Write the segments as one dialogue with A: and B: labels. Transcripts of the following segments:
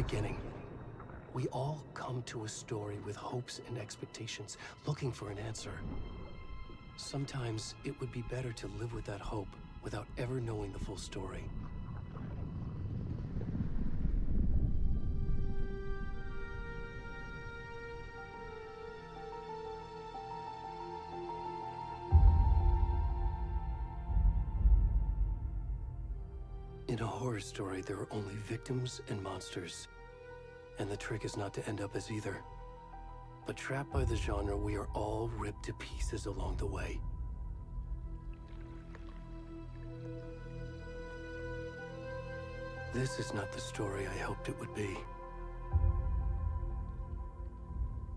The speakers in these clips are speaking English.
A: beginning. We all come to a story with hopes and expectations, looking for an answer. Sometimes it would be better to live with that hope without ever knowing the full story. In a horror story, there are only victims and monsters. And the trick is not to end up as either. But trapped by the genre, we are all ripped to pieces along the way. This is not the story I hoped it would be.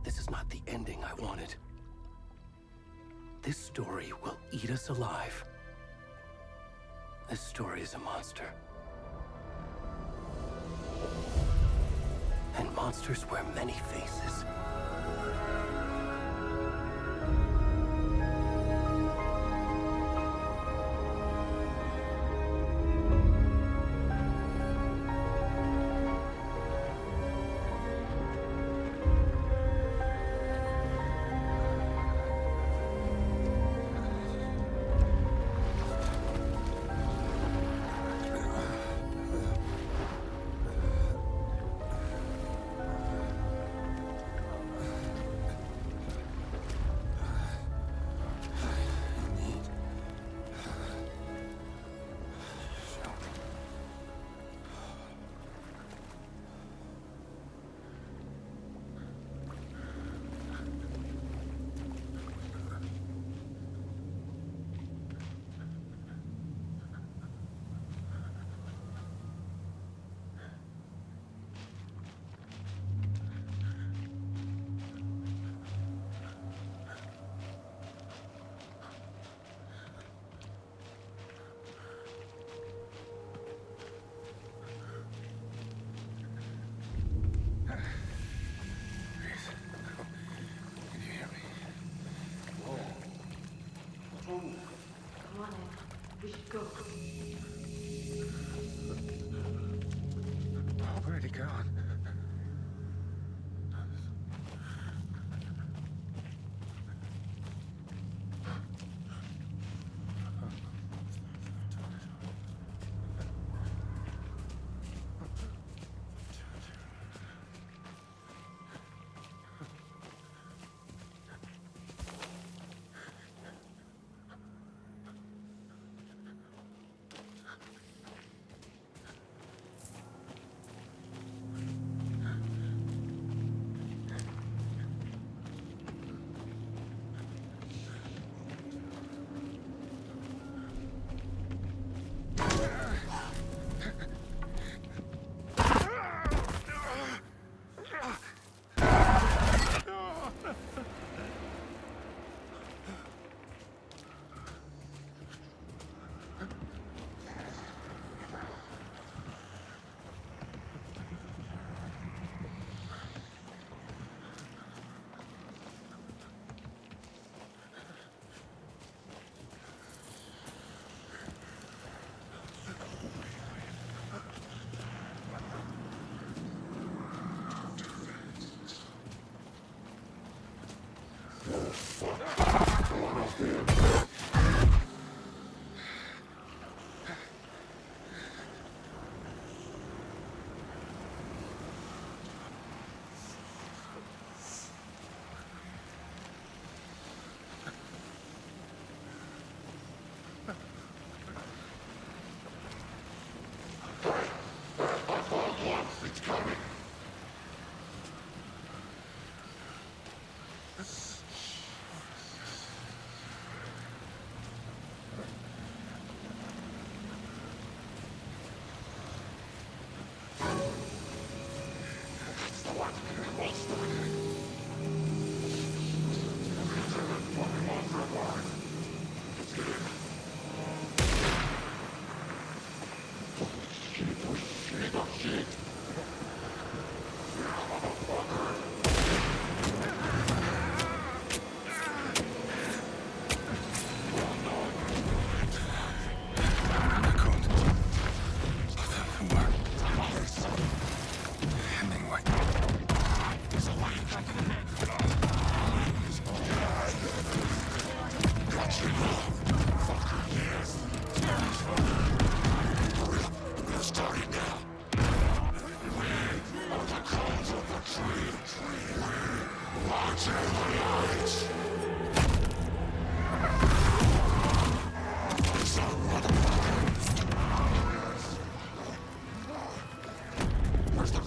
A: This is not the ending I wanted. This story will eat us alive. This story is a monster. And monsters wear many faces.
B: Where'd he gone?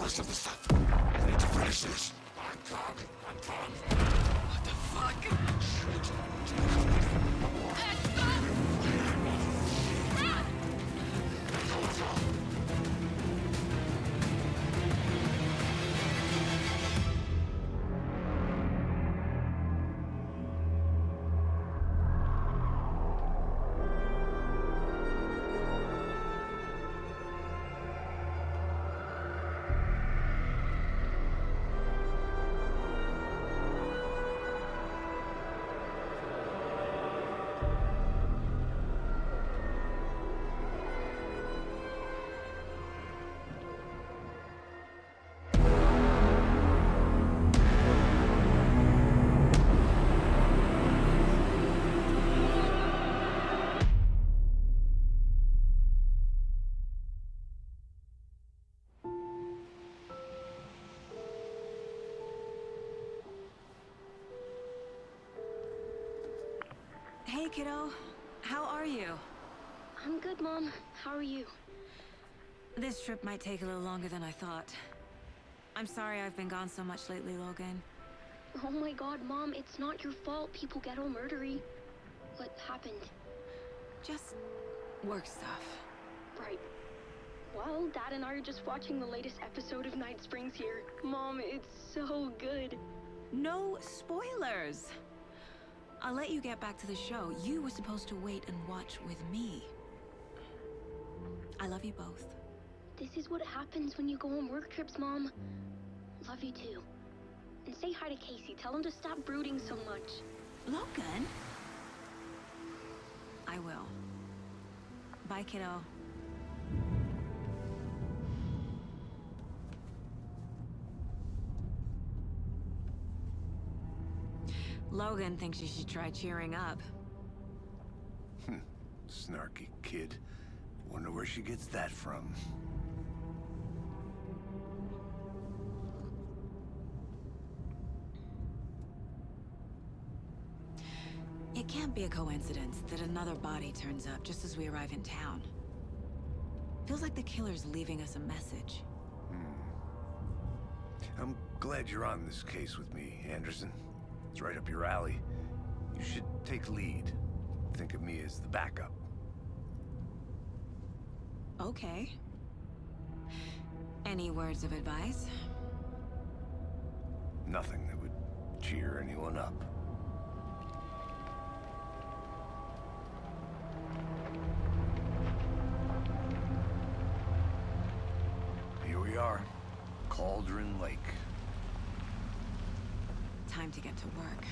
B: rest of the stuff. I need to finish this.
C: What the fuck?
B: Shit.
C: Stop! Run!
D: Hey, kiddo. How are you?
E: I'm good, Mom. How are you?
D: This trip might take a little longer than I thought. I'm sorry I've been gone so much lately, Logan.
E: Oh my god, Mom, it's not your fault people get all murdery. What happened?
D: Just work stuff.
E: Right. Well, Dad and I are just watching the latest episode of Night Springs here. Mom, it's so good.
D: No spoilers! I'll let you get back to the show. You were supposed to wait and watch with me. I love you both.
E: This is what happens when you go on work trips, Mom. Love you too. And say hi to Casey. Tell him to stop brooding so much.
D: Logan? I will. Bye, kiddo. Logan thinks you should try cheering up.
B: Snarky kid. Wonder where she gets that from.
D: It can't be a coincidence that another body turns up just as we arrive in town. Feels like the killer's leaving us a message.
B: I'm glad you're on this case with me, Anderson. It's right up your alley. You should take lead. Think of me as the backup.
D: Okay. Any words of advice?
B: Nothing that would cheer anyone up. Here we are. Cauldron Lake.
D: Time to get to work.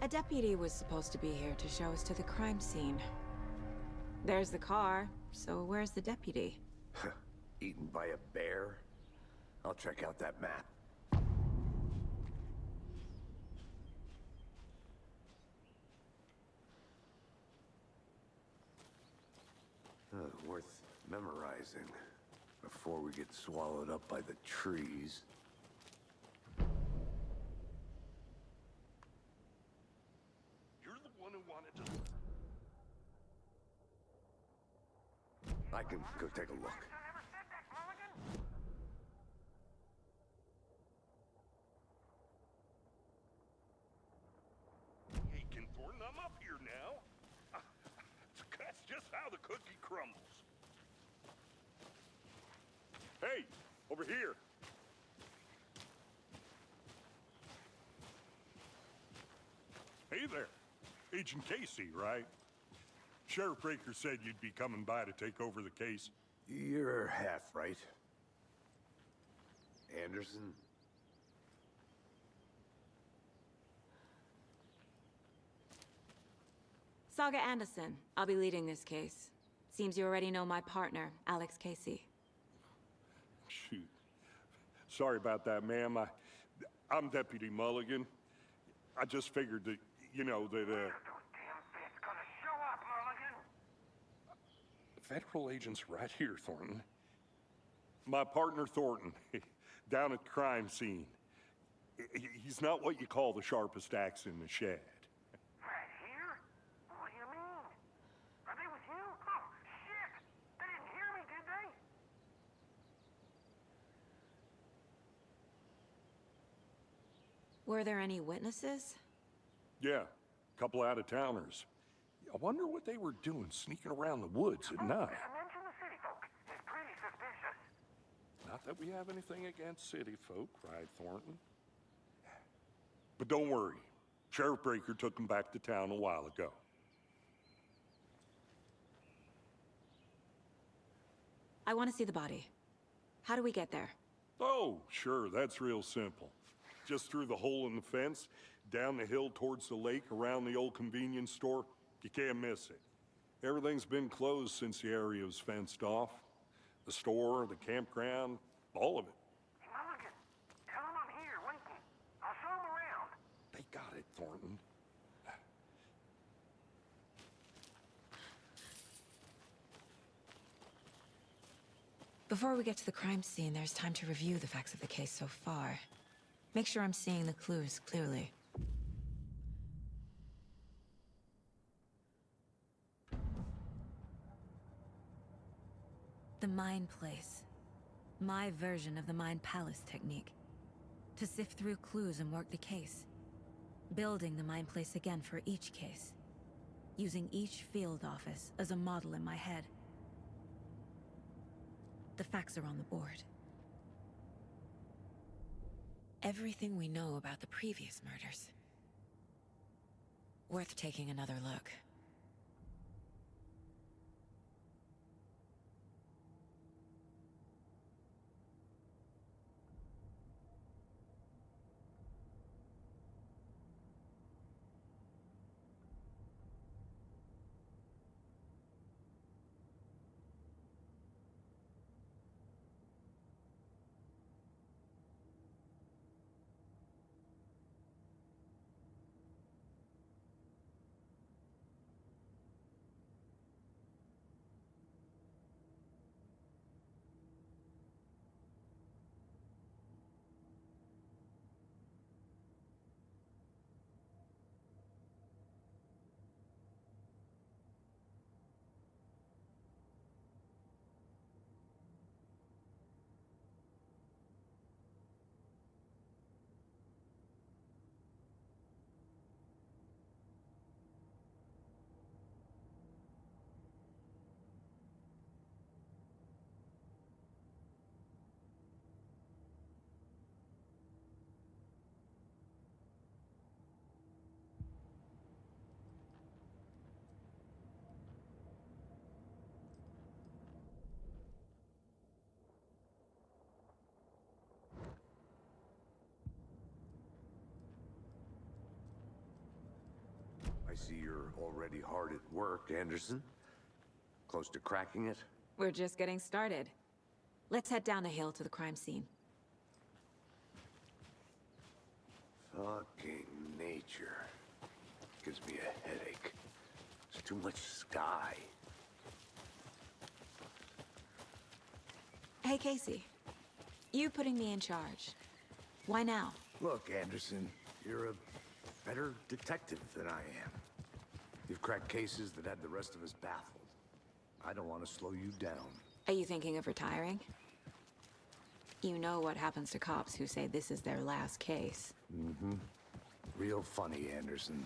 D: A deputy was supposed to be here to show us to the crime scene. There's the car, so where's the deputy?
B: Eaten by a bear? I'll check out that map. Worth memorizing before we get swallowed up by the trees.
F: You're the one who wanted to...
B: I can go take a look.
F: Hey, Ken Thornton, I'm up here now. That's just how the cookie crumbles. Hey, over here. Hey there. Agent Casey, right? Sheriff Breaker said you'd be coming by to take over the case.
B: You're half right. Anderson?
D: Saga Anderson. I'll be leading this case. Seems you already know my partner, Alex Casey.
F: Shoot. Sorry about that, ma'am. I'm Deputy Mulligan. I just figured that, you know, that, Federal agents right here, Thornton. My partner, Thornton, down at the crime scene. He's not what you call the sharpest axe in the shed.
C: Right here? What do you mean? Are they with you? Oh, shit! They didn't hear me, did they?
D: Were there any witnesses?
F: Yeah, a couple out-of-towners. I wonder what they were doing sneaking around the woods at night.
C: Mention the city folk. It's pretty suspicious.
F: Not that we have anything against city folk, cried Thornton. But don't worry. Sheriff Breaker took them back to town a while ago.
D: I want to see the body. How do we get there?
F: Oh, sure, that's real simple. Just through the hole in the fence, down the hill towards the lake, around the old convenience store. You can't miss it. Everything's been closed since the area was fenced off. The store, the campground, all of it.
C: Mulligan, tell them I'm here, waiting. I'll show them around.
F: They got it, Thornton.
D: Before we get to the crime scene, there's time to review the facts of the case so far. Make sure I'm seeing the clues clearly. The Mind Place. My version of the Mind Palace technique. To sift through clues and work the case. Building the Mind Place again for each case. Using each field office as a model in my head. The facts are on the board. Everything we know about the previous murders. Worth taking another look.
B: I see you're already hard at work, Anderson. Close to cracking it?
D: We're just getting started. Let's head down the hill to the crime scene.
B: Fucking nature. Gives me a headache. There's too much sky.
D: Hey, Casey. You putting me in charge. Why now?
B: Look, Anderson, you're a better detective than I am. You've cracked cases that had the rest of us baffled. I don't want to slow you down.
D: Are you thinking of retiring? You know what happens to cops who say this is their last case.
B: Mm-hmm. Real funny, Anderson.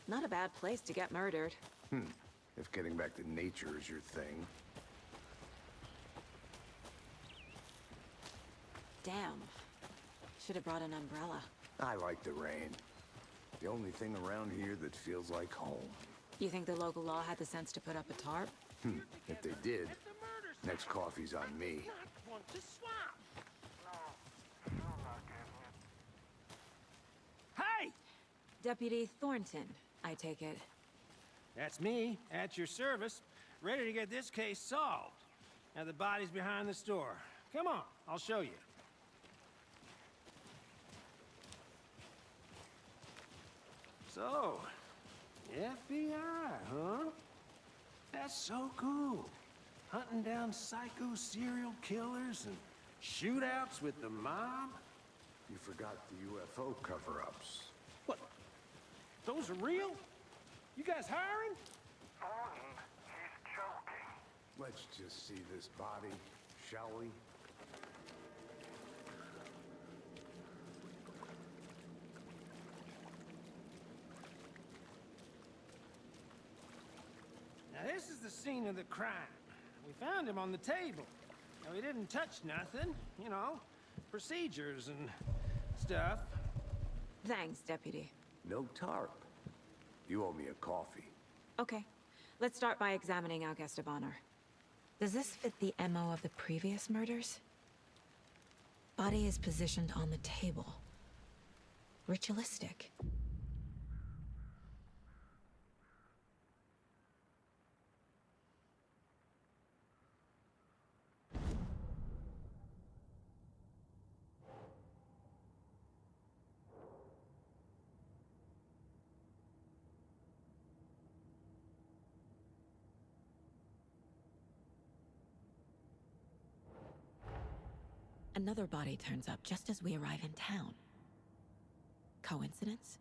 D: Not a bad place to get murdered.
B: If getting back to nature is your thing.
D: Damn. Should have brought an umbrella.
B: I like the rain. The only thing around here that feels like home.
D: You think the local law had the sense to put up a tarp?
B: If they did, next coffee's on me.
G: Hey!
D: Deputy Thornton, I take it.
G: That's me, at your service, ready to get this case solved. Now the body's behind the store. Come on, I'll show you. So, FBI, huh? That's so cool. Hunting down psycho serial killers and shootouts with the mob?
B: You forgot the UFO cover-ups.
G: What? Those are real? You guys hiring?
C: Thornton, he's joking.
B: Let's just see this body, shall we?
G: Now this is the scene of the crime. We found him on the table. Now he didn't touch nothing, you know, procedures and stuff.
D: Thanks, Deputy.
B: No tarp. You owe me a coffee.
D: Okay. Let's start by examining Augusta Bonner. Does this fit the MO of the previous murders? Body is positioned on the table. Ritualistic. Another body turns up just as we arrive in town. Coincidence?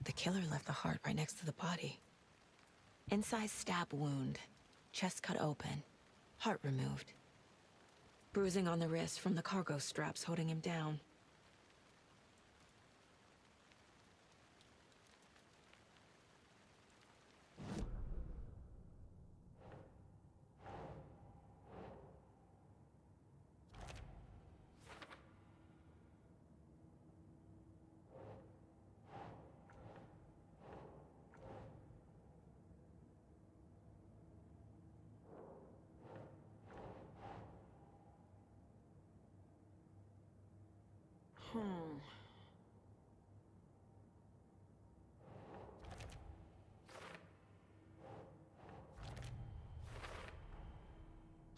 D: The killer left the heart right next to the body. Incise stab wound, chest cut open, heart removed. Bruising on the wrist from the cargo straps holding him down.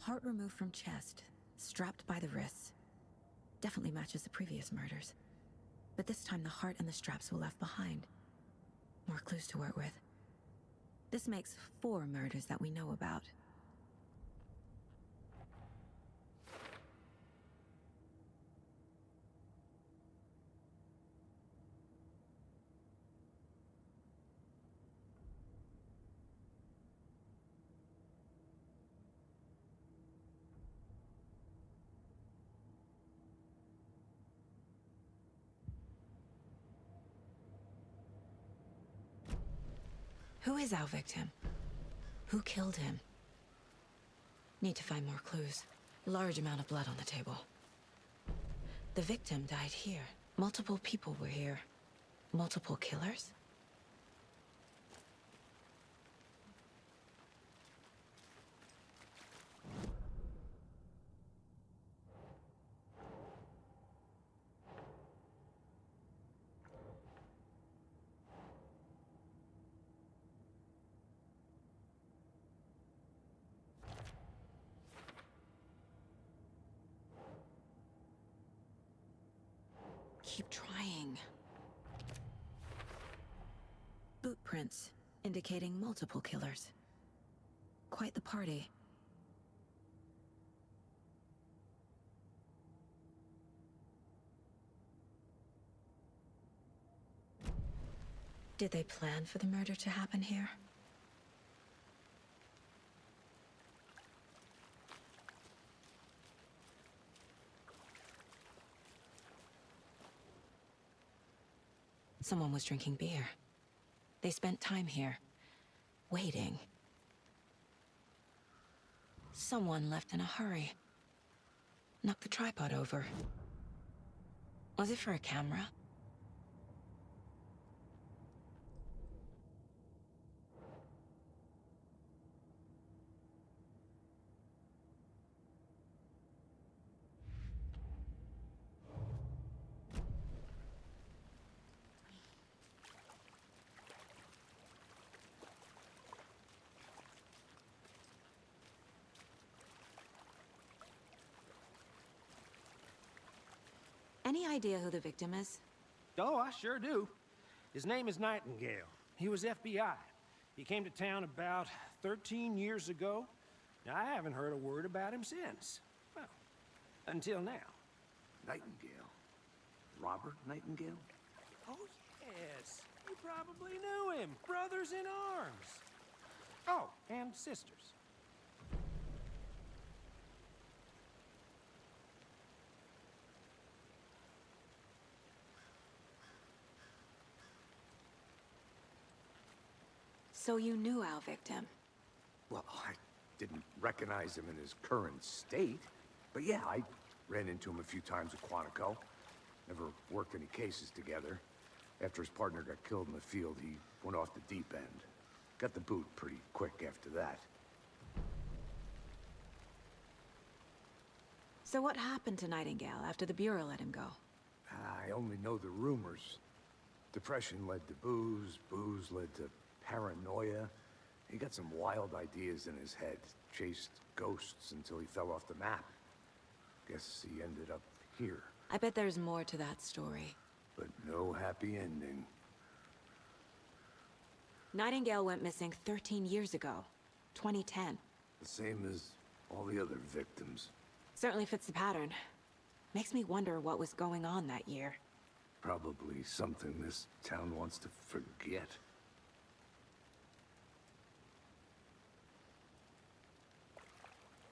D: Heart removed from chest, strapped by the wrists. Definitely matches the previous murders. But this time the heart and the straps were left behind. More clues to work with. This makes 4 murders that we know about. Who is our victim? Who killed him? Need to find more clues. Large amount of blood on the table. The victim died here. Multiple people were here. Multiple killers? Keep trying. Boot prints. indicating multiple killers. Quite the party. Did they plan for the murder to happen here? Someone was drinking beer. They spent time here, waiting. Someone left in a hurry. Knocked the tripod over. Was it for a camera? Any idea who the victim is?
G: Oh, I sure do. His name is Nightingale. He was FBI. He came to town about 13 years ago. Now, I haven't heard a word about him since. Well, until now.
B: Nightingale? Robert Nightingale?
G: Oh, yes. You probably knew him. Brothers in arms. Oh, and sisters.
D: So you knew our victim?
B: Well, I didn't recognize him in his current state. But yeah, I ran into him a few times at Quantico. Never worked any cases together. After his partner got killed in the field, he went off the deep end. Got the boot pretty quick after that.
D: So what happened to Nightingale after the Bureau let him go?
B: I only know the rumors. Depression led to booze, booze led to paranoia. He got some wild ideas in his head. Chased ghosts until he fell off the map. Guess he ended up here.
D: I bet there's more to that story.
B: But no happy ending.
D: Nightingale went missing 13 years ago. 2010.
B: The same as all the other victims.
D: Certainly fits the pattern. Makes me wonder what was going on that year.
B: Probably something this town wants to forget.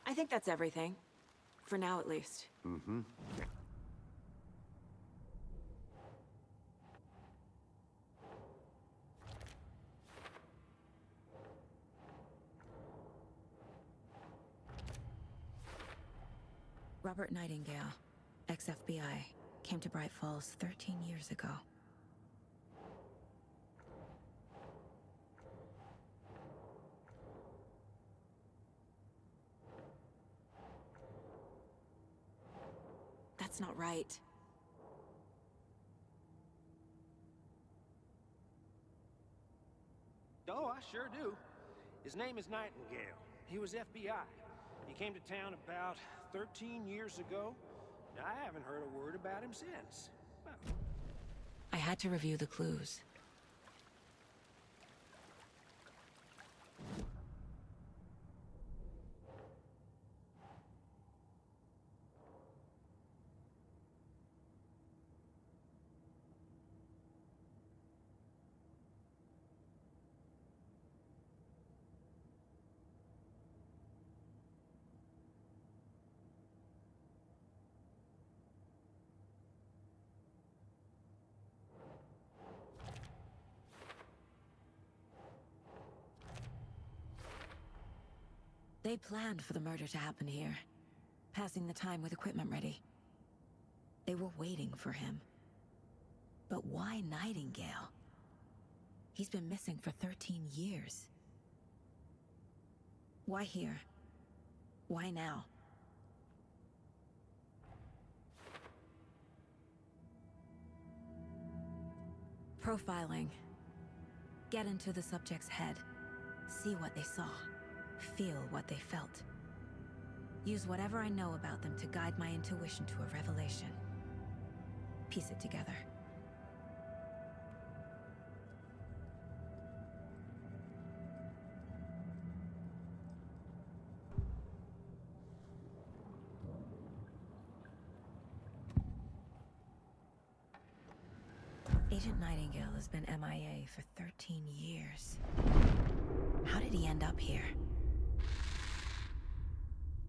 D: I think that's everything. For now, at least.
B: Mm-hmm.
D: Robert Nightingale, ex-FBI, came to Bright Falls 13 years ago. That's not right.
G: Oh, I sure do. His name is Nightingale. He was FBI. He came to town about 13 years ago. Now, I haven't heard a word about him since. Well,
D: I had to review the clues. They planned for the murder to happen here, passing the time with equipment ready. They were waiting for him. But why Nightingale? He's been missing for 13 years. Why here? Why now? Profiling. Get into the subject's head. See what they saw. Feel what they felt. Use whatever I know about them to guide my intuition to a revelation. Piece it together. Agent Nightingale has been MIA for 13 years. How did he end up here?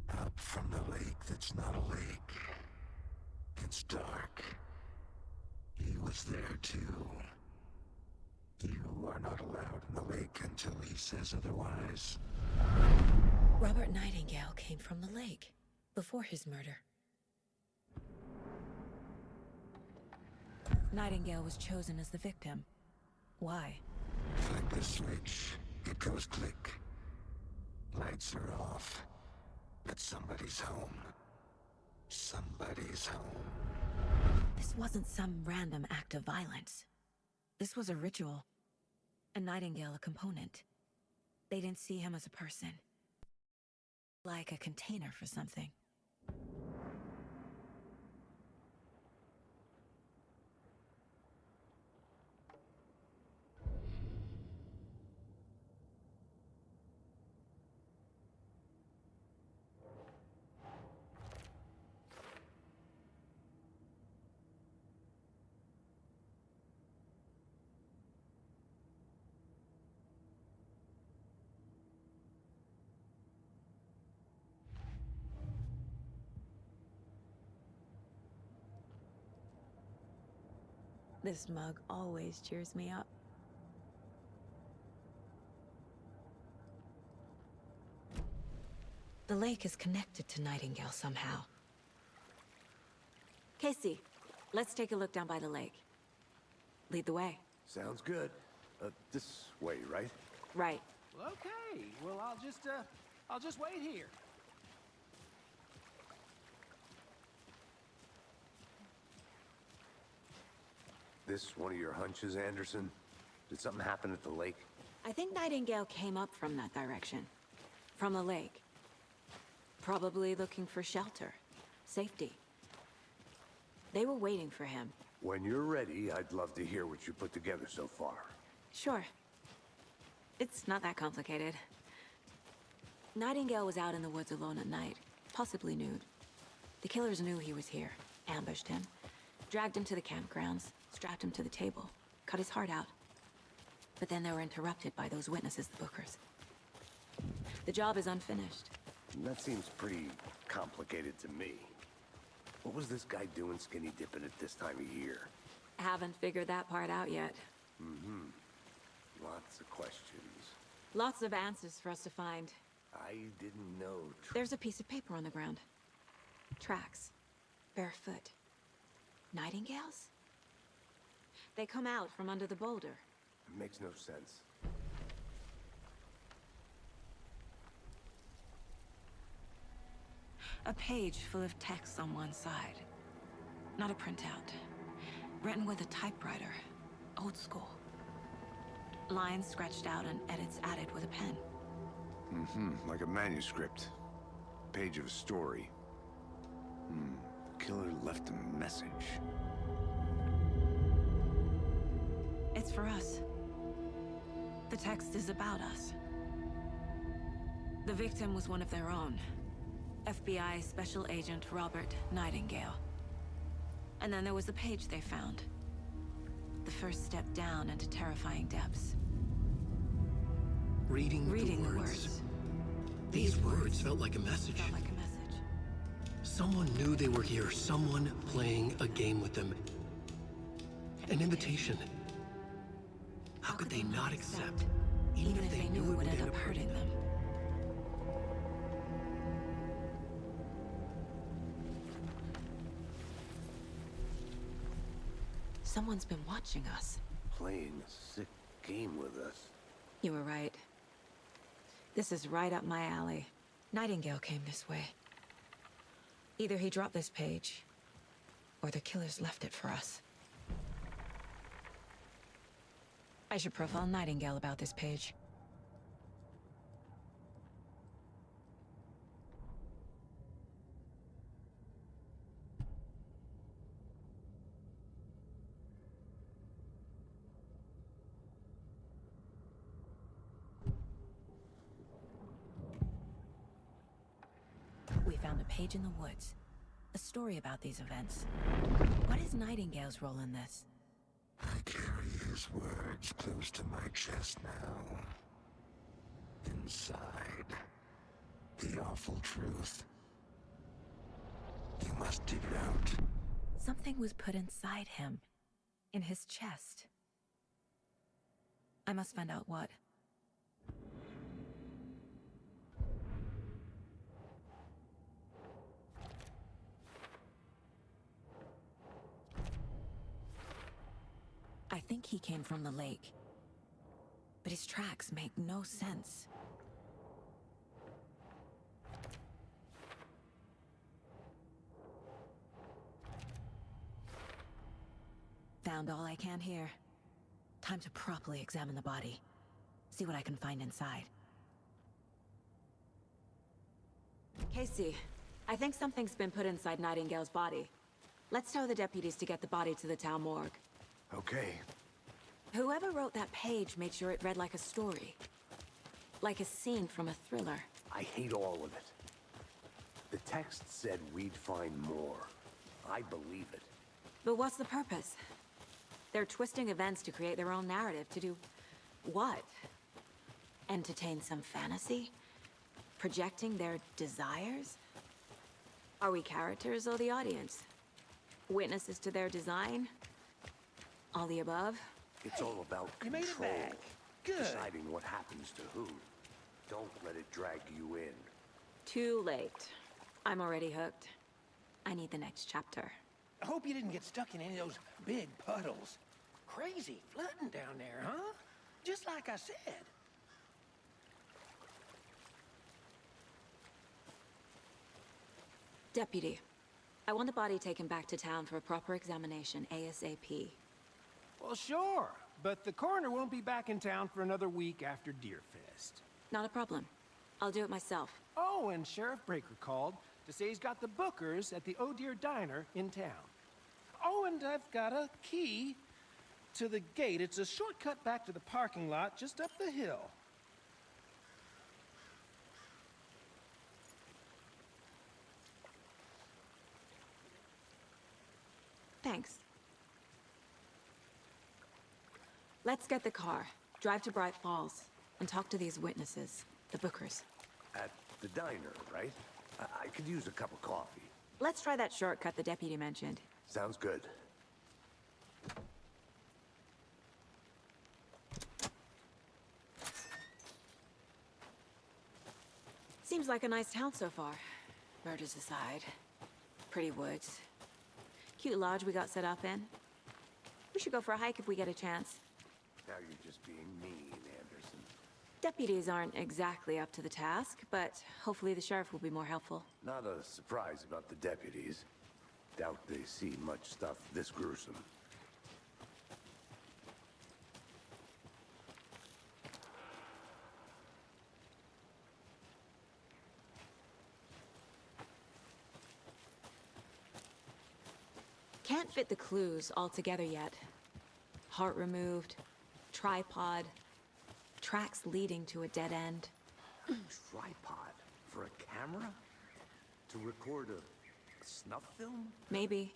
H: Up from the lake that's not a lake. It's dark. He was there too. You are not allowed in the lake until he says otherwise.
D: Robert Nightingale came from the lake before his murder. Nightingale was chosen as the victim. Why?
H: Flick the switch, it goes click. Lights are off. But somebody's home. Somebody's home.
D: This wasn't some random act of violence. This was a ritual. And Nightingale a component. They didn't see him as a person. Like a container for something. This mug always cheers me up. The lake is connected to Nightingale somehow. Casey, let's take a look down by the lake. Lead the way.
B: Sounds good. This way, right?
D: Right.
G: Well, okay. Well, I'll just wait here.
B: This one of your hunches, Anderson? Did something happen at the lake?
D: I think Nightingale came up from that direction. From the lake. Probably looking for shelter. Safety. They were waiting for him.
B: When you're ready, I'd love to hear what you put together so far.
D: Sure. It's not that complicated. Nightingale was out in the woods alone at night, possibly nude. The killers knew he was here, ambushed him, dragged him to the campgrounds, strapped him to the table, cut his heart out. But then they were interrupted by those witnesses, the Bookers. The job is unfinished.
B: That seems pretty complicated to me. What was this guy doing skinny dipping at this time of year?
D: Haven't figured that part out yet.
B: Lots of questions.
D: Lots of answers for us to find.
B: I didn't know.
D: There's a piece of paper on the ground. Tracks. Barefoot. Nightingales? They come out from under the boulder.
B: Makes no sense.
D: A page full of text on one side. Not a printout. Written with a typewriter. Old school. Lines scratched out and edits added with a pen.
B: Like a manuscript. Page of a story. Killer left a message.
D: It's for us. The text is about us. The victim was one of their own. FBI Special Agent Robert Nightingale. And then there was the page they found. The first step down into terrifying depths.
A: Reading
D: Reading
A: the words. These words felt like a message.
D: Felt like a message.
A: Someone knew they were here. Someone playing a game with them. An invitation. How could they not accept?
D: Even if they knew it would end up hurting them. Someone's been watching us.
B: Playing a sick game with us.
D: You were right. This is right up my alley. Nightingale came this way. Either he dropped this page, or the killers left it for us. I should profile Nightingale about this page. We found a page in the woods. A story about these events. What is Nightingale's role in this?
H: I care his words close to my chest now. Inside, the awful truth. You must dig it out.
D: Something was put inside him. In his chest. I must find out what. I think he came from the lake. But his tracks make no sense. Found all I can here. Time to properly examine the body. See what I can find inside. Casey, I think something's been put inside Nightingale's body. Let's tell the deputies to get the body to the town morgue.
B: Okay.
D: Whoever wrote that page made sure it read like a story. Like a scene from a thriller.
B: I hate all of it. The text said we'd find more. I believe it.
D: But what's the purpose? They're twisting events to create their own narrative. To do what? Entertain some fantasy? Projecting their desires? Are we characters or the audience? Witnesses to their design? All the above?
B: It's all about
G: You
B: control.
G: made it back. Good.
B: Deciding what happens to who. Don't let it drag you in.
D: Too late. I'm already hooked. I need the next chapter.
G: I hope you didn't get stuck in any of those big puddles. Crazy flooding down there, huh? Just like I said.
D: Deputy, I want the body taken back to town for a proper examination ASAP.
G: Well, sure. But the coroner won't be back in town for another week after Deerfest.
D: Not a problem. I'll do it myself.
G: Oh, and Sheriff Breaker called to say he's got the Bookers at the Oh Deer Diner in town. Oh, and I've got a key to the gate. It's a shortcut back to the parking lot just up the hill.
D: Thanks. Let's get the car, drive to Bright Falls, and talk to these witnesses, the Bookers.
B: At the diner, right? I could use a cup of coffee.
D: Let's try that shortcut the deputy mentioned.
B: Sounds good.
D: Seems like a nice town so far. Murders aside. Pretty woods. Cute lodge we got set up in. We should go for a hike if we get a chance.
B: Now you're just being mean, Anderson.
D: Deputies aren't exactly up to the task, but hopefully the sheriff will be more helpful.
B: Not a surprise about the deputies. Doubt they see much stuff this gruesome.
D: Can't fit the clues all together yet. Heart removed, tripod, tracks leading to a dead end.
B: Tripod? For a camera? To record a snuff film?
D: Maybe.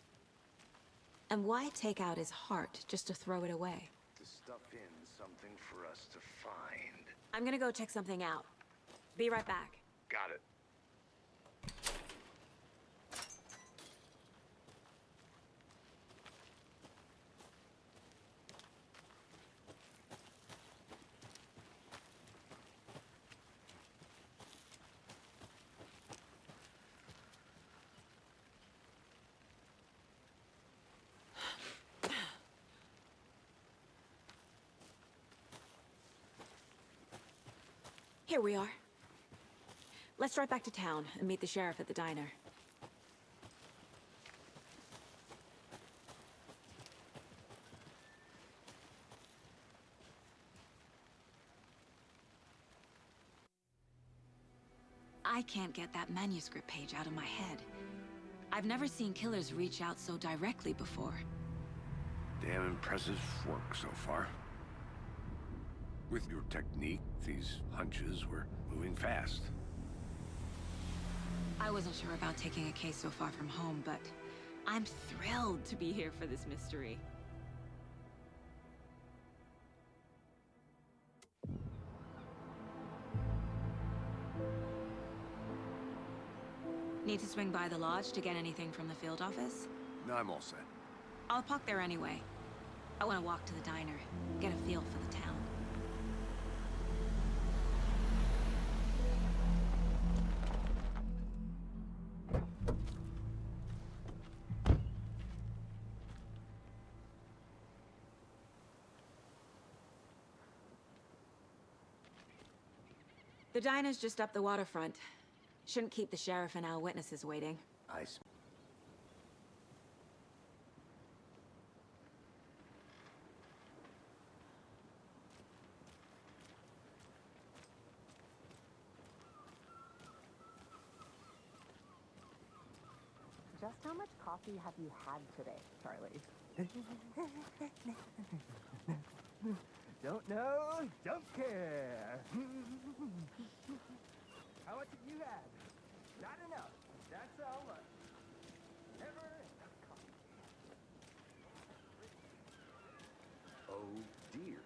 D: And why take out his heart just to throw it away?
B: To stuff in something for us to find.
D: I'm gonna go check something out. Be right back.
B: Got it.
D: Here we are. Let's drive back to town and meet the sheriff at the diner. I can't get that manuscript page out of my head. I've never seen killers reach out so directly before.
B: Damn impressive work so far. With your technique, these hunches were moving fast.
D: I wasn't sure about taking a case so far from home, but I'm thrilled to be here for this mystery. Need to swing by the lodge to get anything from the field office?
B: No, I'm all set.
D: I'll park there anyway. I want to walk to the diner, get a feel for the town. The diner's just up the waterfront. Shouldn't keep the sheriff and our witnesses waiting.
B: I see.
I: Just how much coffee have you had today, Charlie? Don't know, don't care. How much have you had? Not enough. That's all. Never enough coffee.
B: Oh dear.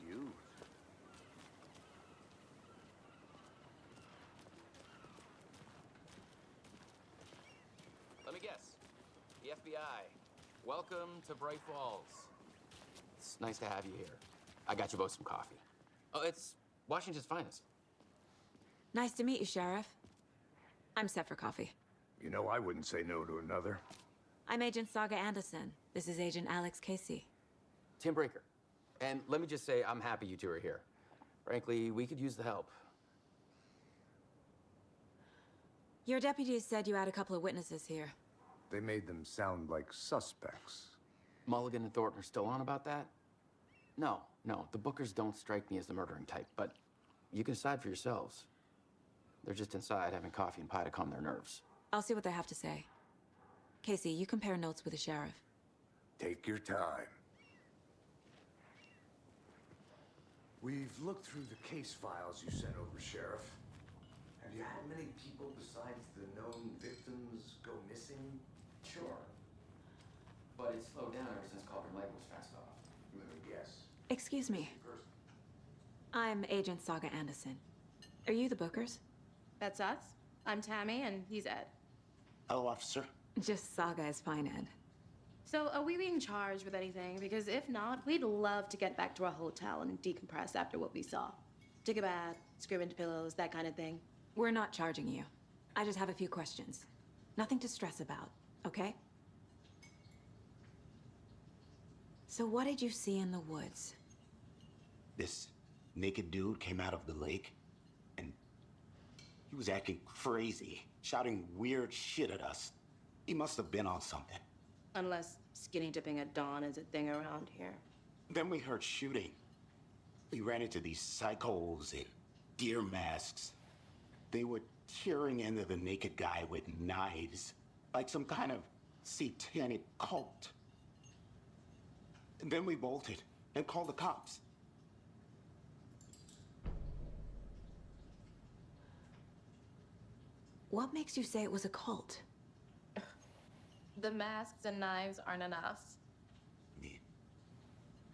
B: Cute.
J: Let me guess. The FBI. Welcome to Bright Falls. It's nice to have you here. I got you both some coffee. Oh, it's Washington's finest.
D: Nice to meet you, Sheriff. I'm set for coffee.
B: You know, I wouldn't say no to another.
D: I'm Agent Saga Anderson. This is Agent Alex Casey.
J: Tim Breaker. And let me just say, I'm happy you two are here. Frankly, we could use the help.
D: Your deputies said you had a couple of witnesses here.
B: They made them sound like suspects.
J: Mulligan and Thornton are still on about that? No, the Bookers don't strike me as the murdering type, but you can decide for yourselves. They're just inside having coffee and pie to calm their nerves.
D: I'll see what they have to say. Casey, you compare notes with the sheriff.
B: Take your time. We've looked through the case files you sent over, Sheriff. Have you had many people besides the known victims go missing?
J: Sure. But it's slowed down ever since Cauldron Lake was fenced off.
B: Let me guess.
D: Excuse me.
B: First,
D: I'm Agent Saga Anderson. Are you the Bookers?
K: That's us. I'm Tammy, and he's Ed.
H: Hello, officer.
D: Just Saga is fine, Ed.
K: So, are we being charged with anything? Because if not, we'd love to get back to our hotel and decompress after what we saw. Take a bath, scream into pillows, that kind of thing.
D: We're not charging you. I just have a few questions. Nothing to stress about, okay? So what did you see in the woods?
H: This naked dude came out of the lake, and he was acting crazy, shouting weird shit at us. He must have been on something.
K: Unless skinny dipping at dawn is a thing around here.
H: Then we heard shooting. We ran into these psychos in deer masks. They were tearing into the naked guy with knives, like some kind of satanic cult. And then we bolted and called the cops.
D: What makes you say it was a cult?
K: The masks and knives aren't enough.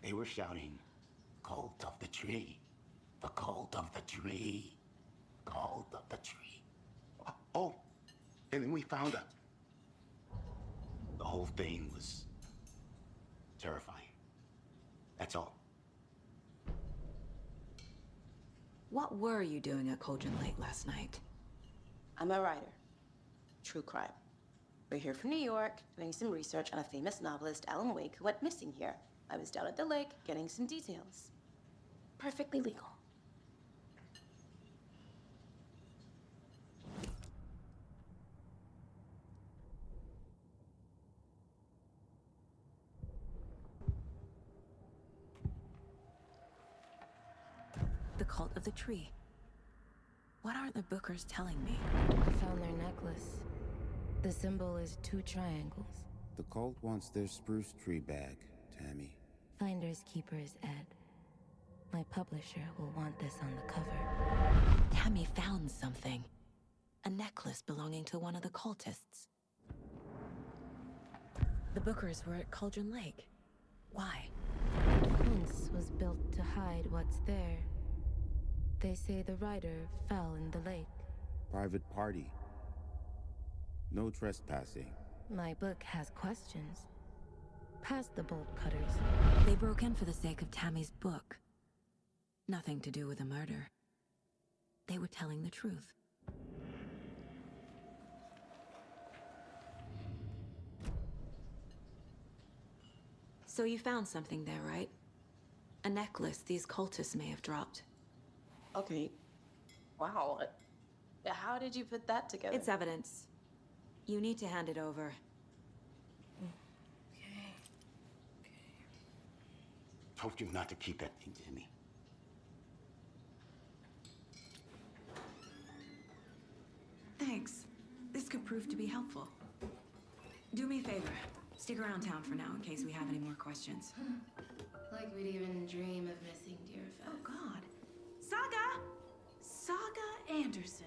H: They were shouting, "Cult of the tree, the cult of the tree, cult of the tree." Oh, and then we found her. The whole thing was terrifying. That's all.
D: What were you doing at Cauldron Lake last night?
K: I'm a writer. True crime. We're here from New York, doing some research on a famous novelist, Alan Wake, who went missing here. I was down at the lake, getting some details. Perfectly legal.
D: The cult of the tree. What aren't the Bookers telling me?
L: I found their necklace. The symbol is 2 triangles.
M: The cult wants their spruce tree back, Tammy.
L: Finders keepers, Ed. My publisher will want this on the cover.
D: Tammy found something. A necklace belonging to one of the cultists. The Bookers were at Cauldron Lake. Why?
L: The fence was built to hide what's there. They say the rider fell in the lake.
M: Private party. No trespassing.
L: My book has questions. Past the bolt cutters.
D: They broke in for the sake of Tammy's book. Nothing to do with the murder. They were telling the truth. So you found something there, right? A necklace these cultists may have dropped.
K: Okay. Wow. How did you put that together?
D: It's evidence. You need to hand it over.
N: Told you not to keep that thing to me.
D: Thanks. This could prove to be helpful. Do me a favor. Stick around town for now in case we have any more questions.
L: Like we'd even dream of missing Deerfest.
O: Oh, God. Saga! Saga Anderson.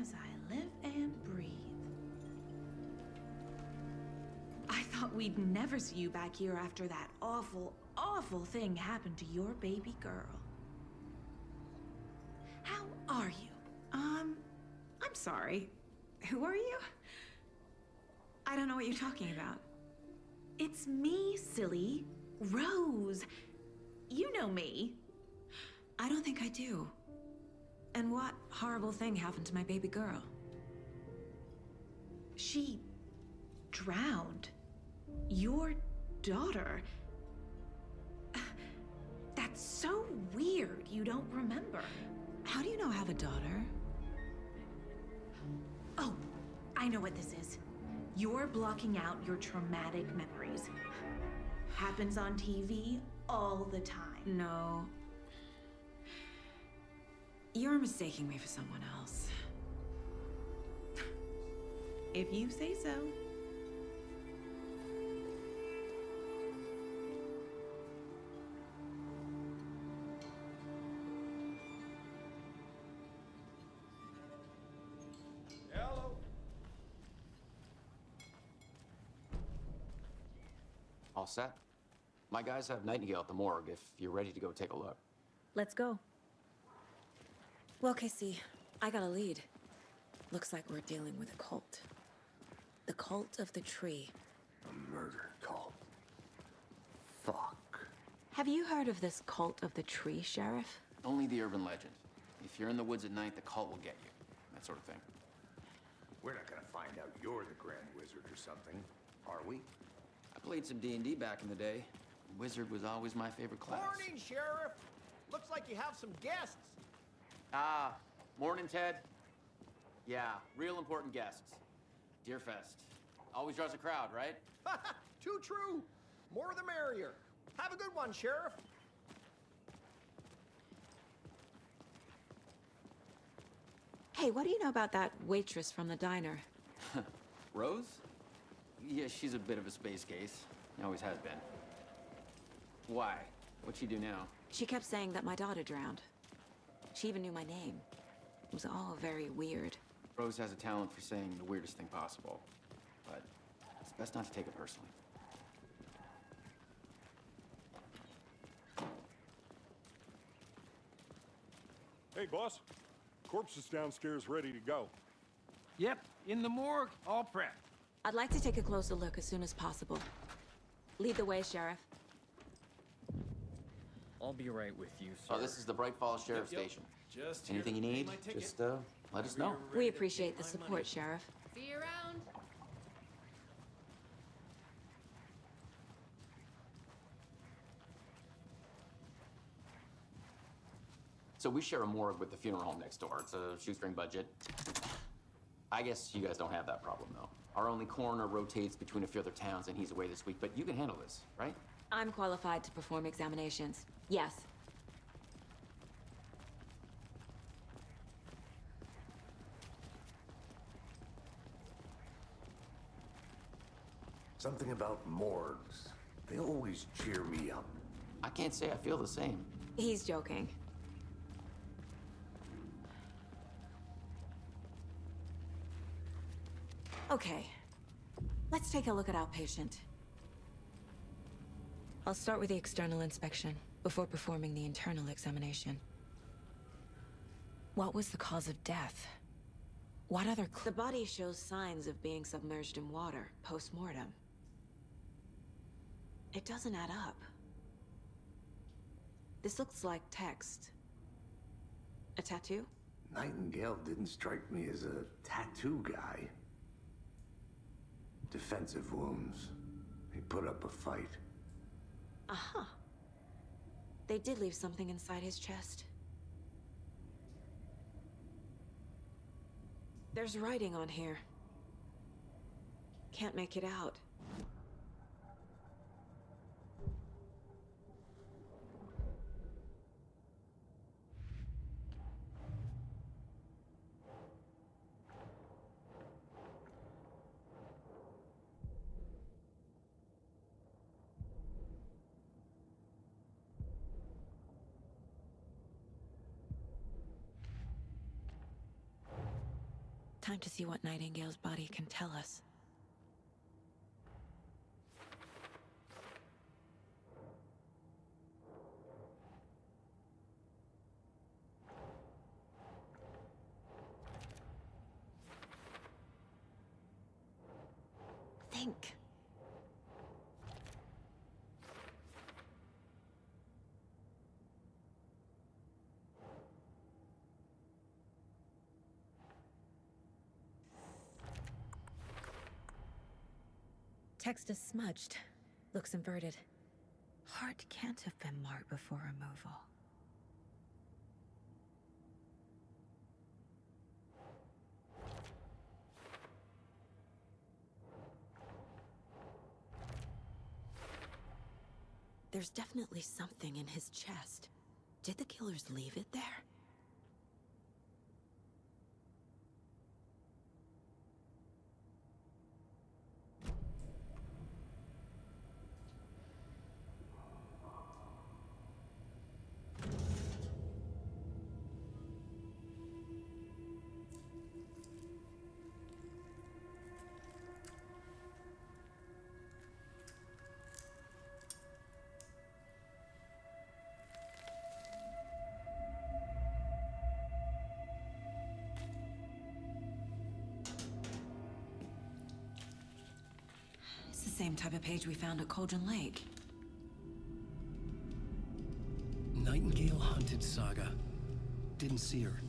O: As I live and breathe. I thought we'd never see you back here after that awful, awful thing happened to your baby girl. How are you? I'm sorry. Who are you? I don't know what you're talking about. It's me, silly. Rose. You know me.
D: I don't think I do. And what horrible thing happened to my baby girl?
O: She drowned. Your daughter. That's so weird you don't remember.
D: How do you know I have a daughter?
O: Oh, I know what this is. You're blocking out your traumatic memories. Happens on TV all the time.
D: No. You're mistaking me for someone else.
O: If you say so.
G: Hello.
J: All set? My guys have Nightingale at the morgue if you're ready to go take a look.
D: Let's go. Well, Casey, I got a lead. Looks like we're dealing with a cult. The Cult of the Tree.
B: A murder cult. Fuck.
D: Have you heard of this Cult of the Tree, Sheriff?
J: Only the urban legend. If you're in the woods at night, the cult will get you. That sort of thing.
B: We're not gonna find out you're the Grand Wizard or something, are we?
J: I played some D&D back in the day. Wizard was always my favorite class.
G: Morning, Sheriff. Looks like you have some guests.
J: Ah, morning, Ted. Yeah, real important guests. Deerfest. Always draws a crowd, right?
G: Too true. More the merrier. Have a good one, Sheriff.
D: Hey, what do you know about that waitress from the diner?
J: Rose? Yeah, she's a bit of a space case. Always has been. Why? What'd she do now?
D: She kept saying that my daughter drowned. She even knew my name. It was all very weird.
J: Rose has a talent for saying the weirdest thing possible. But it's best not to take it personally.
F: Hey, boss. Corpse is downstairs ready to go.
G: Yep, in the morgue, all prepped.
D: I'd like to take a closer look as soon as possible. Lead the way, Sheriff.
P: I'll be right with you, sir.
J: Oh, this is the Bright Falls Sheriff
P: Yep.
J: Station.
P: Just
J: Anything you
P: here to pay
J: need,
P: my ticket.
J: just let us know.
D: We appreciate the support, Sheriff.
L: See you around.
J: So we share a morgue with the funeral home next door. It's a shoestring budget. I guess you guys don't have that problem, though. Our only coroner rotates between a few other towns, and he's away this week. But you can handle this, right?
D: I'm qualified to perform examinations. Yes.
B: Something about morgues. They always cheer me up.
J: I can't say I feel the same.
D: He's joking. Okay. Let's take a look at our patient. I'll start with the external inspection before performing the internal examination. What was the cause of death? What other
Q: The body shows signs of being submerged in water, post-mortem. It doesn't add up. This looks like text. A tattoo?
B: Nightingale didn't strike me as a tattoo guy. Defensive wounds. He put up a fight.
Q: Uh-huh. They did leave something inside his chest. There's writing on here. Can't make it out.
D: Time to see what Nightingale's body can tell us. Think. Text is smudged. Looks inverted. Heart can't have been marked before removal. There's definitely something in his chest. Did the killers leave it there? Same type of page we found at Cauldron Lake.
A: Nightingale hunted Saga. Didn't see her.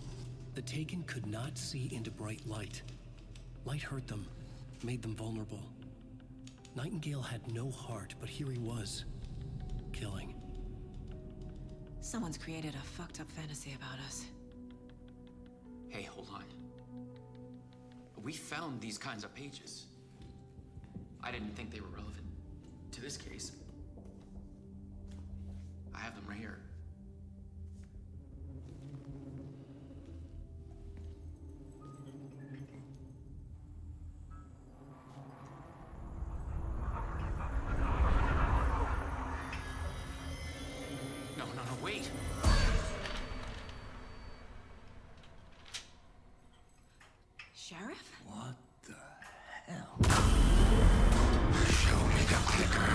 A: The Taken could not see into bright light. Light hurt them, made them vulnerable. Nightingale had no heart, but here he was, killing.
D: Someone's created a fucked up fantasy about us.
J: Hey, hold on. We found these kinds of pages. I didn't think they were relevant to this case. I have them right here. No, wait!
Q: Sheriff?
B: What the hell?
H: Show me the clicker.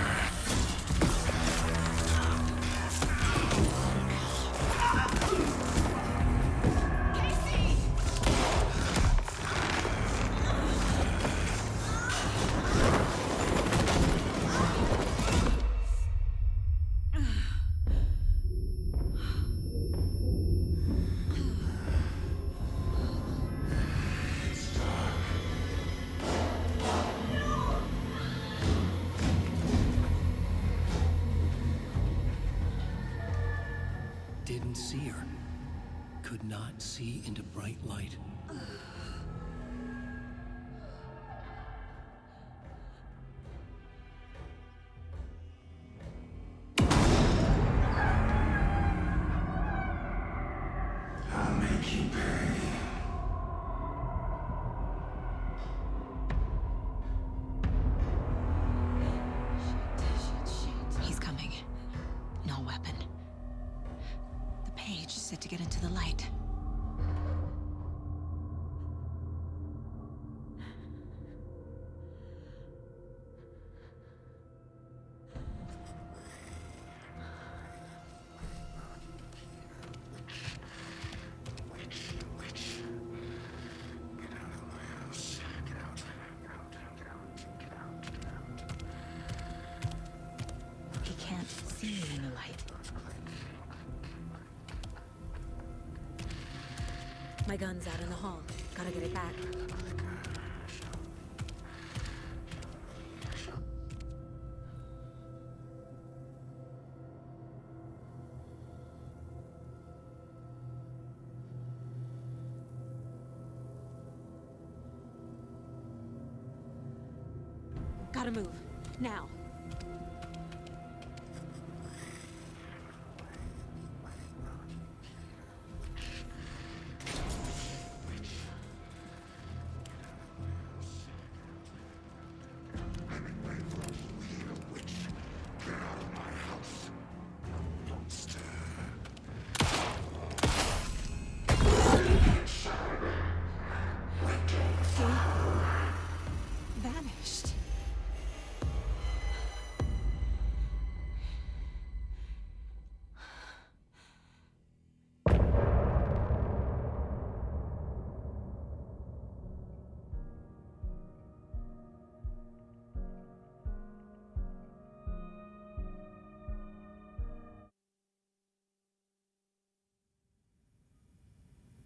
A: Didn't see her. Could not see into bright light.
H: I'll make you pay.
D: He's coming. No weapon. The page said to get into the light.
H: Get out of
D: My gun's out in the hall. Gotta get it back. Gotta move. Now. Vanished.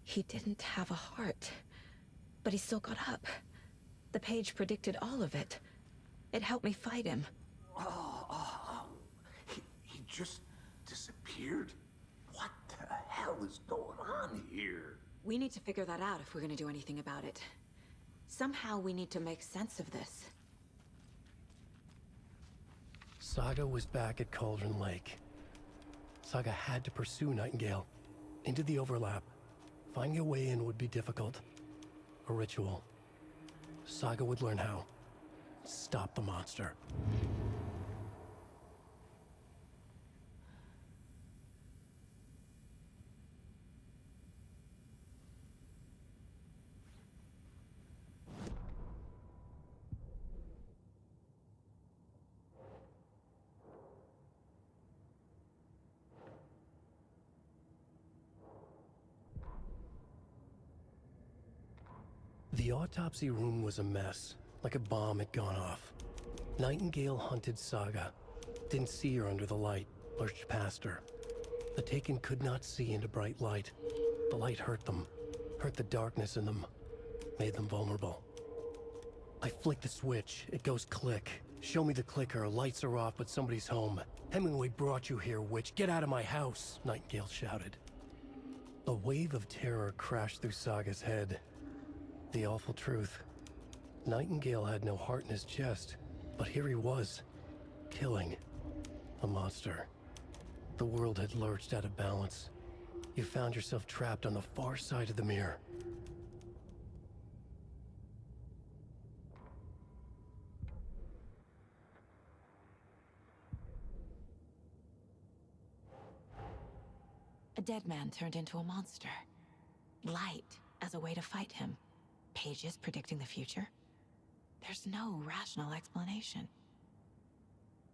D: He didn't have a heart, but he still got up. The page predicted all of it. It helped me fight him.
B: He just disappeared? What the hell is going on here?
Q: We need to figure that out if we're gonna do anything about it. Somehow we need to make sense of this.
A: Saga was back at Cauldron Lake. Saga had to pursue Nightingale into the overlap. Finding a way in would be difficult. A ritual. Saga would learn how. Stop the monster. The autopsy room was a mess, like a bomb had gone off. Nightingale hunted Saga. Didn't see her under the light, lurched past her. The Taken could not see into bright light. The light hurt them, hurt the darkness in them, made them vulnerable. I flick the switch, it goes click. Show me the clicker, lights are off, but somebody's home. Hemingway brought you here, witch. Get out of my house, Nightingale shouted. A wave of terror crashed through Saga's head. The awful truth. Nightingale had no heart in his chest, but here he was, killing a monster. The world had lurched out of balance. You found yourself trapped on the far side of the mirror.
D: A dead man turned into a monster. Light as a way to fight him. Pages predicting the future? There's no rational explanation.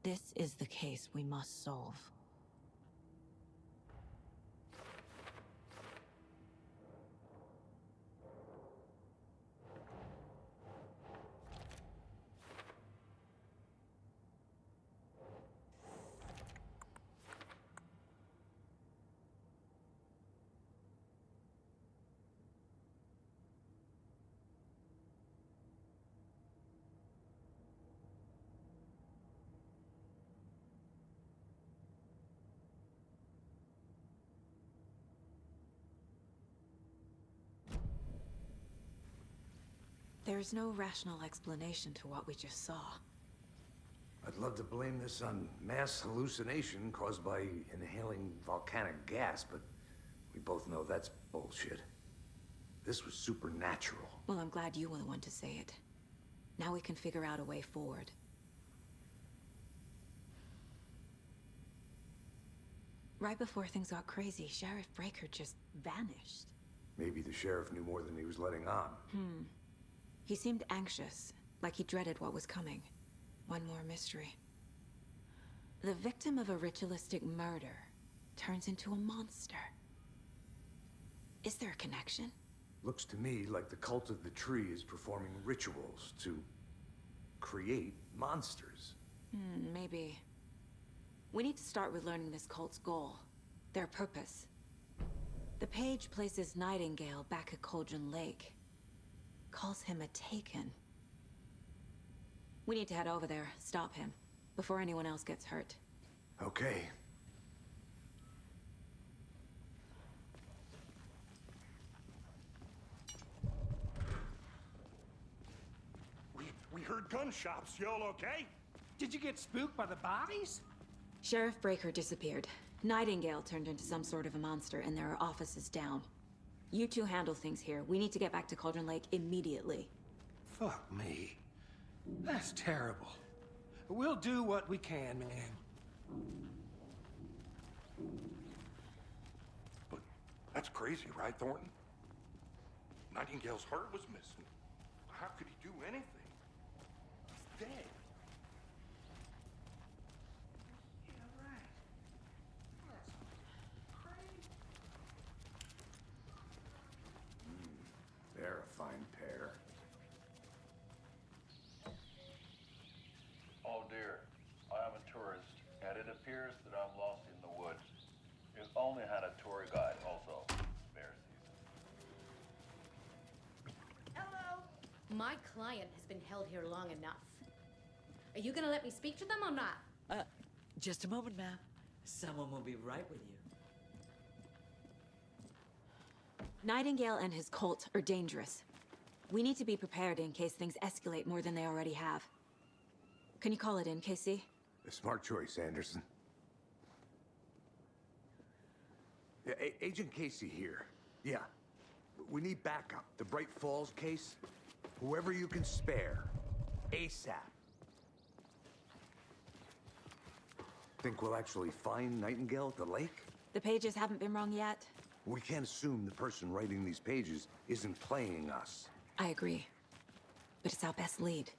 D: This is the case we must solve. There's no rational explanation to what we just saw.
B: I'd love to blame this on mass hallucination caused by inhaling volcanic gas, but we both know that's bullshit. This was supernatural.
Q: Well, I'm glad you were the one to say it. Now we can figure out a way forward. Right before things got crazy, Sheriff Breaker just vanished.
B: Maybe the sheriff knew more than he was letting on.
Q: He seemed anxious, like he dreaded what was coming. One more mystery. The victim of a ritualistic murder turns into a monster. Is there a connection?
B: Looks to me like the cult of the tree is performing rituals to create monsters.
Q: Maybe. We need to start with learning this cult's goal. Their purpose. The page places Nightingale back at Cauldron Lake. Calls him a Taken. We need to head over there, stop him, before anyone else gets hurt.
B: Okay.
F: We heard gunshots. Y'all okay?
G: Did you get spooked by the bodies?
Q: Sheriff Breaker disappeared. Nightingale turned into some sort of a monster, and there are offices down. You two handle things here. We need to get back to Cauldron Lake immediately.
G: Fuck me. That's terrible. We'll do what we can, man.
F: But that's crazy, right, Thornton? Nightingale's heart was missing. How could he do anything? He's dead.
B: They're a fine pair.
R: Oh dear, I am a tourist, and it appears that I'm lost in the woods. You only had a tour guide also. Bear season.
S: Hello! My client has been held here long enough. Are you gonna let me speak to them or not?
T: Just a moment, ma'am. Someone will be right with you.
Q: Nightingale and his cult are dangerous. We need to be prepared in case things escalate more than they already have. Can you call it in, Casey?
B: A smart choice, Anderson. Yeah, Agent Casey here. Yeah. We need backup. The Bright Falls case. Whoever you can spare. ASAP. Think we'll actually find Nightingale at the lake?
Q: The pages haven't been wrong yet.
B: We can't assume the person writing these pages isn't playing us.
Q: I agree. But it's our best lead.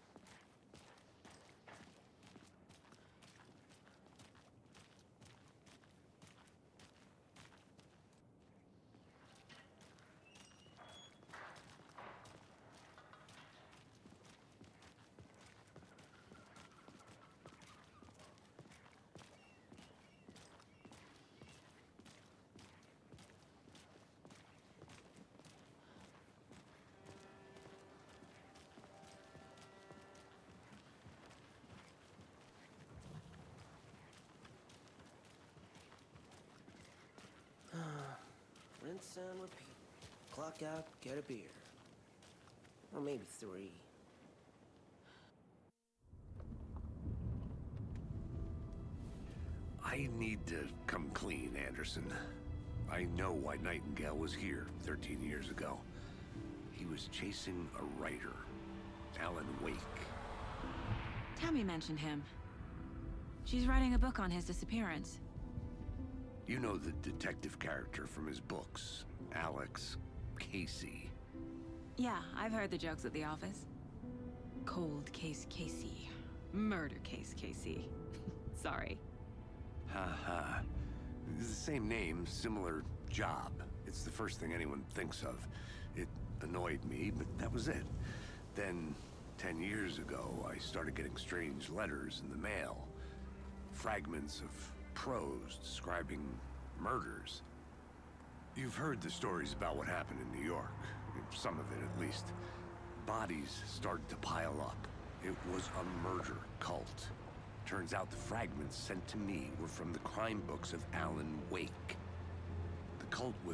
U: Rinse and repeat. Clock out, get a beer. Or maybe 3.
B: I need to come clean, Anderson. I know why Nightingale was here 13 years ago. He was chasing a writer, Alan Wake.
Q: Tammy mentioned him. She's writing a book on his disappearance.
B: You know the detective character from his books, Alex Casey.
Q: Yeah, I've heard the jokes at the office. Cold case Casey. Murder case Casey. Sorry.
B: Ha. It's the same name, similar job. It's the first thing anyone thinks of. It annoyed me, but that was it. Then, 10 years ago, I started getting strange letters in the mail. Fragments of prose describing murders. You've heard the stories about what happened in New York. Some of it, at least. Bodies started to pile up. It was a murder cult. Turns out the fragments sent to me were from the crime books of Alan Wake. The cult was